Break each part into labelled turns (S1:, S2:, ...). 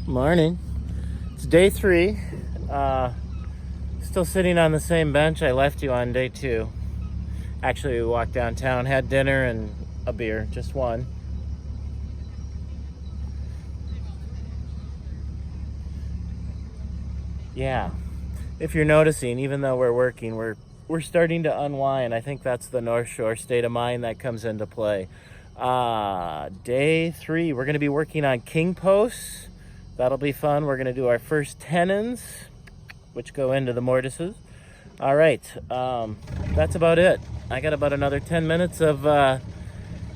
S1: Morning. It's day 3. Still sitting on the same bench I left you on day 2. Actually, we walked downtown, had dinner and a beer, just one. Yeah. If you're noticing, even though we're working, we're starting to unwind. I think that's the North Shore state of mind that comes into play. Day 3, we're going to be working on king posts. That'll be fun. We're going to do our first tenons, which go into the mortises. All right, that's about it. I got about another 10 minutes of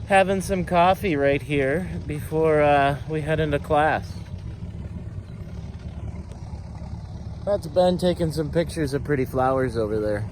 S1: having some coffee right here before we head into class. That's Ben taking some pictures of pretty flowers over there.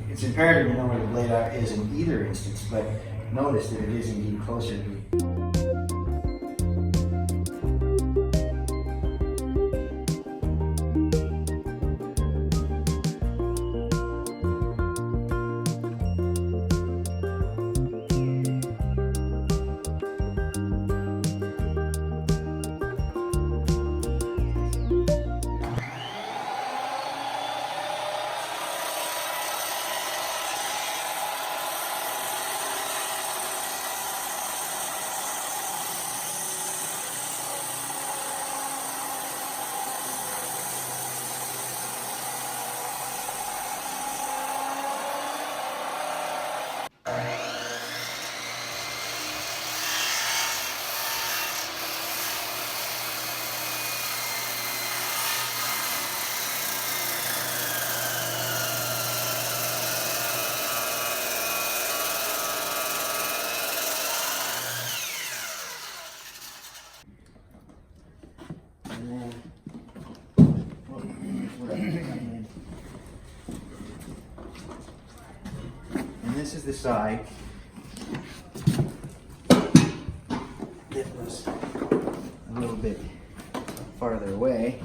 S2: It's imperative to know where the blade arc is in either instance, but notice that it is indeed closer to and this is the side that was a little bit farther away.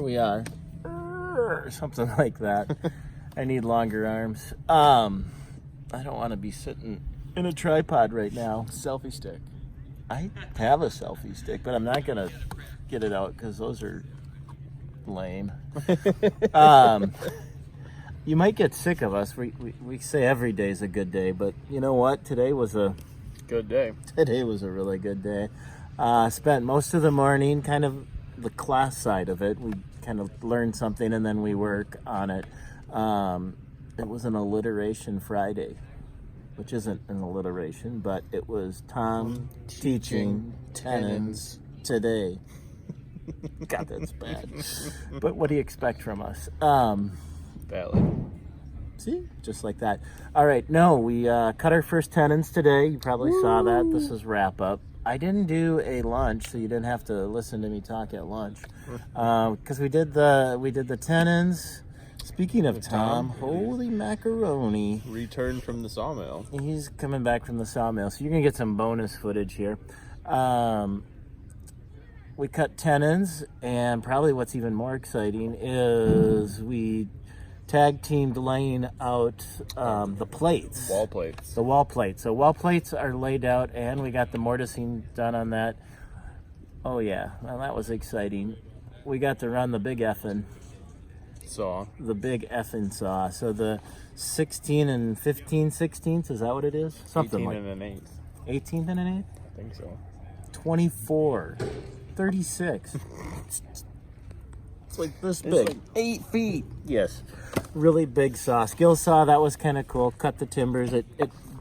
S1: here we are. Or something like that. I need longer arms. I don't want to be sitting in a tripod right now. Selfie stick. I have a selfie stick, but I'm not going to get it out because those are lame. You might get sick of us. We say every day is a good day, but you know what? Today was a
S3: good day.
S1: Today was a really good day. Spent most of the morning kind of the class side of it. We kind of learn something and then we work on it. It was an alliteration Friday, which isn't an alliteration, but it was Tom teaching tenons today. God, that's bad. But what do you expect from us?
S3: Valid.
S1: See? Just like that. All right. No, we cut our first tenons today. You probably saw that. This is wrap up. I didn't do a lunch, so you didn't have to listen to me talk at lunch. Because we did the tenons. Speaking of Tom, holy macaroni.
S3: Returned from the sawmill.
S1: He's coming back from the sawmill. So you're going to get some bonus footage here. We cut tenons, and probably what's even more exciting is we tag teamed laying out the plates.
S3: Wall plates.
S1: The wall plates. So wall plates are laid out, and we got the mortising done on that. Oh yeah, well that was exciting. We got to run the big effing
S3: Saw.
S1: The big effing saw. So the 16 and 15 16ths, is that what it is? Something
S3: 18
S1: like
S3: and an eighth.
S1: 18th and an eighth?
S3: I think so.
S1: 24, 36. It's like this big.
S3: It's like
S1: 8 feet. Yes. Really big saw. Skill saw, that was kind of cool. Cut the timbers.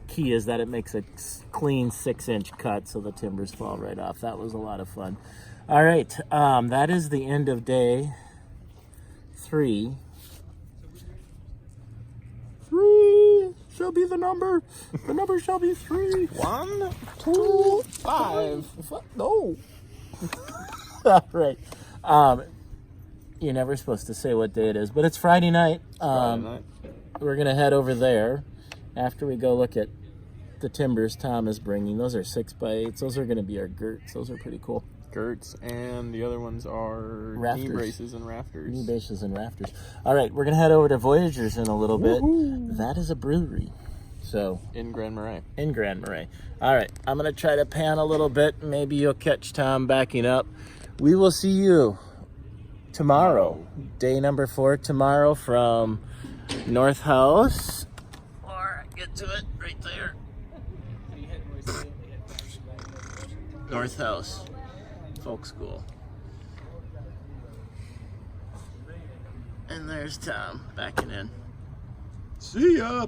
S1: Key is that it makes a clean 6-inch cut so the timbers fall right off. That was a lot of fun. All right. That is the end of day 3. 3 shall be the number. The number shall be 3.
S3: 1, 2, 5.
S1: No. All right. You're never supposed to say what day it is, but it's Friday night.
S3: Friday night.
S1: We're going to head over there after we go look at the timbers Tom is bringing. Those are 6x8s. Those are going to be our girts. Those are pretty cool.
S3: Girts, and the other ones are
S1: Rafters.
S3: knee braces and rafters.
S1: Knee braces and rafters. All right, we're going to head over to Voyagers in a little bit. That is a brewery. So
S3: In Grand Marais.
S1: in Grand Marais. All right, I'm going to try to pan a little bit. Maybe you'll catch Tom backing up. We will see you tomorrow. Day number 4 tomorrow from North House. Or get to it right there. North House Folk School. And there's Tom backing in.
S3: See ya!